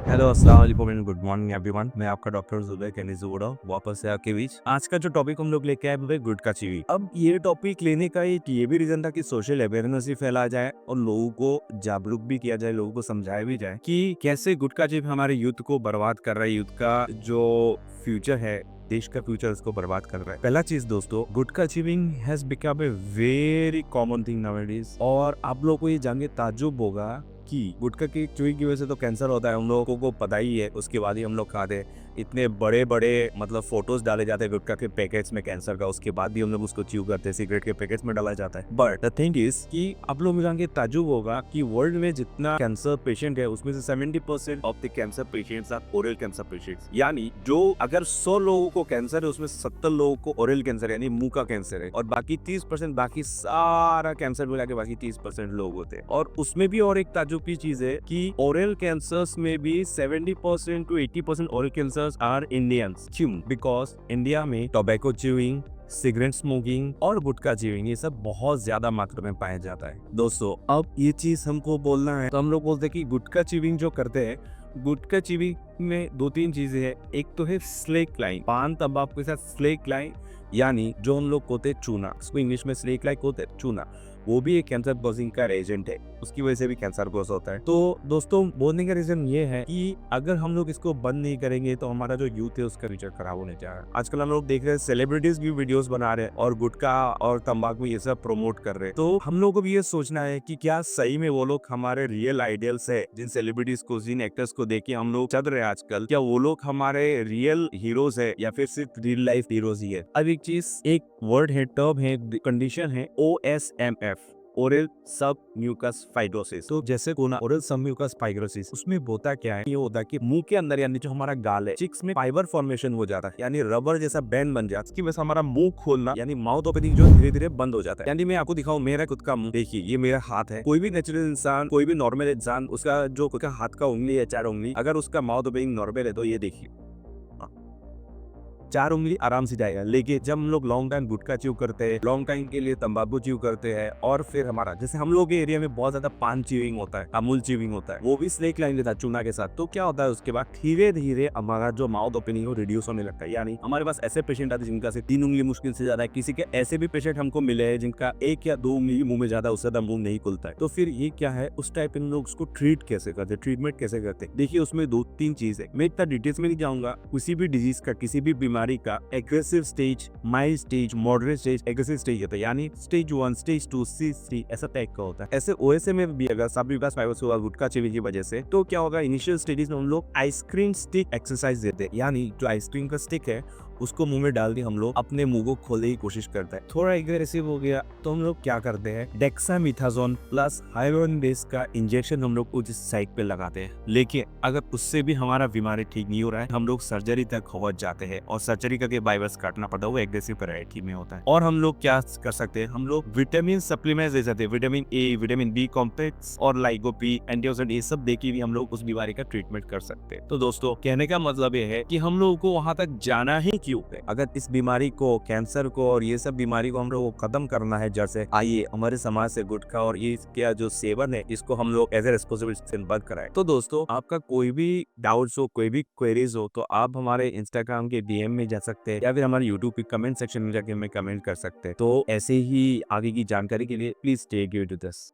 Hello अस्सलाम वालेकुम and good morning everyone. मैं आपका डॉक्टर जुबैर कैनिजुड़ा वापस से आपके बीच। आज का जो टॉपिक हम लोग लेके आए वो है गुटखा चीवी। अब ये टॉपिक लेने का एक ये भी रीजन था कि सोशल अवेयरनेस भी फैला जाए और लोगों को जागरूक भी किया जाए, लोगों को समझाया भी जाए कि कैसे गुटखा चीवी हमारे यूथ को बर्बाद कर रहा है, यूथ का जो फ्यूचर है, देश का फ्यूचर उसको बर्बाद कर रहा है। पहला चीज दोस्तों, gutkha chewing has become a very common thing nowadays. और आप लोगों को ये जान के ताज्जुब होगा कि गुटखा की चुइंग की वजह से तो कैंसर होता है, हम लोगों को पता ही है। उसके बाद ही हम लोग खाते हैं। इतने बड़े बड़े मतलब फोटोज डाले जाते हैं गुटखा के पैकेट्स में कैंसर का, उसके बाद भी हम लोग उसको च्यू करते हैं, सिगरेट के पैकेट्स में डाला जाता है। बट द थिंग इज कि आप लोग जान के ताज्जुब होगा कि वर्ल्ड में जितना कैंसर पेशेंट है उसमें से 70% of the cancer patients are oral cancer patients. यानी जो अगर 100 लोगों को कैंसर है उसमें 70 लोगों को ओरल कैंसर यानी मुंह का कैंसर है, और बाकी 30% बाकी सारा कैंसर मिला के बाकी 30% लोग होते हैं। और उसमें भी और एक ताज्जुब की चीज है कि ओरल कैंसर्स में भी 70% to 80% oral cancers are Indians. क्यों? बिकॉज इंडिया में टोबैको च्यूइंग, सिगरेट स्मोकिंग और गुटखा च्यूइंग ये सब बहुत ज्यादा मात्रा में पाया जाता है। दोस्तों अब ये चीज हमको बोलना है तो हम लोग बोलते हैं कि गुटखा च्यूइंग जो करते हैं, गुटखा च्यूइंग में दो तीन चीजें हैं। एक तो है स्लेक लाइन, पान तंबाकू के साथ स्लेक लाइन, यानी जो हम लोग होते चूना, उसको इंग्लिश में स्लेक लाइक होते चूना, वो भी एक कैंसर कॉजिंग का एजेंट है, उसकी वजह से भी कैंसर कॉज होता है। तो दोस्तों बोलने का रीजन ये है कि अगर हम लोग इसको बंद नहीं करेंगे तो हमारा जो यूथ है उसका फ्यूचर खराब होने जा रहा है। आजकल हम लोग देख रहे हैं सेलिब्रिटीज भी वीडियोस बना रहे हैं और गुटखा और तंबाकू ये सब प्रमोट कर रहे हैं। तो हम लोग को भी ये सोचना है कि क्या सही में वो लोग हमारे रियल आइडियल्स है, जिन सेलिब्रिटीज को, जिन एक्टर्स को देख के हम लोग चल रहे हैं आजकल, क्या वो लोग हमारे रियल हीरोज है या फिर सिर्फ रियल लाइफ हीरोज ही है। अब एक चीज, एक वर्ड है, टर्म है, कंडीशन है OSMF, ओरल सब म्यूकस फाइब्रोसिस। तो जैसे को ना ओरल सब म्यूकस फाइब्रोसिस, उसमें होता क्या है, ये होता है कि मुंह के अंदर यानी जो हमारा गाल है, चिक्स में फाइबर फॉर्मेशन हो जाता है, यानी रबर जैसा बैंड बन जाता है। इसकी वजह से हमारा मुंह खोलना यानी माउथ ओपनिंग जो धीरे धीरे बंद हो जाता है। यानी मैं आपको दिखाऊं मेरा खुद का मुंह, देखिए ये मेरा हाथ है। कोई भी नेचुरल इंसान, कोई भी नॉर्मल इंसान, उसका जो खुद का हाथ का उंगली है, 4 उंगली, अगर उसका माउथ ओपनिंग नॉर्मल है तो ये देखिए 4 उंगली आराम से जाएगा। लेकिन जब हम लोग लॉन्ग टाइम गुटखा च्यू करते हैं, लॉन्ग टाइम के लिए तंबाकू च्यू करते हैं, और फिर हमारा जैसे हम लोग के एरिया में बहुत ज्यादा पान च्यूइंग होता है, अमूल च्यूइंग होता है, वो भी स्नेक लाइन लेता है चूना के साथ, तो क्या होता है उसके बाद धीरे धीरे हमारा जो माउथ ओपनिंग है रिड्यूस होने लगता है। यानी हमारे पास ऐसे पेशेंट आते हैं जिनका से 3 उंगली मुश्किल से ज्यादा है। किसी के ऐसे भी पेशेंट हमको मिले हैं जिनका 1 या 2 उंगली मुंह में ज्यादा, उससे ज्यादा मुंह नहीं खुलता है। तो फिर ये क्या है, उस टाइप इन लोग उसको ट्रीट कैसे करते, ट्रीटमेंट कैसे करते, देखिए उसमें 2-3 चीज है। मैं इतना डिटेल्स में नहीं जाऊंगा। किसी भी डिजीज का, किसी भी बीमारी का aggressive stage, mild stage, moderate stage, aggressive stage होता है, यानी स्टेज 1, स्टेज 2, स्टेज 3 ऐसा टाइप का होता है। ऐसे OSA में भी अगर सब विकास फाइबर हुआ गुटखा च्यूइंग की वजह से, तो क्या होगा, इनिशियल स्टेजेस में हम लोग आइसक्रीम स्टिक एक्सरसाइज देते हैं, यानी जो आइसक्रीम का स्टिक है उसको मुंह में डाल के हम लोग अपने मुंह को खोलने की कोशिश करते हैं। थोड़ा एग्रेसिव हो गया तो हम लोग क्या करते हैं, डेक्सामेथासोन प्लस हाइलोरोनिडेस का इंजेक्शन हम लोग उस साइड पे लगाते हैं। लेकिन अगर उससे भी हमारा बीमारी ठीक नहीं हो रहा है, हम लोग सर्जरी तक पहुंच जाते हैं और सर्जरी करके वायरस काटना पड़ता है, वो एग्रेसिव वैरायटी में होता है। और हम लोग क्या कर सकते हैं, हम लोग विटामिन सप्लीमेंट्स दे सकते हैं, vitamin A, vitamin B complex और लाइकोपी, एंटीऑक्सीडेंट, ये सब देके भी हम लोग उस बीमारी का ट्रीटमेंट कर सकते हैं। तो दोस्तों कहने का मतलब ये है कि हम लोगों को वहां तक जाना ही क्यों है। अगर इस बीमारी को, कैंसर को और ये सब बीमारी को हम लोग को खत्म करना है जड़ से, आइए हमारे समाज से गुटखा और ये क्या जो सेवन है इसको हम लोग एज ए रिस्पॉन्सिबिलिटी बंद कराए। तो दोस्तों आपका कोई भी डाउट्स हो, कोई भी क्वेरीज हो, तो आप हमारे इंस्टाग्राम के DM में जा सकते हैं या फिर हमारे यूट्यूब के कमेंट सेक्शन में जाके हमें कमेंट कर सकते हैं। तो ऐसे ही आगे की जानकारी के लिए please stay tuned to this.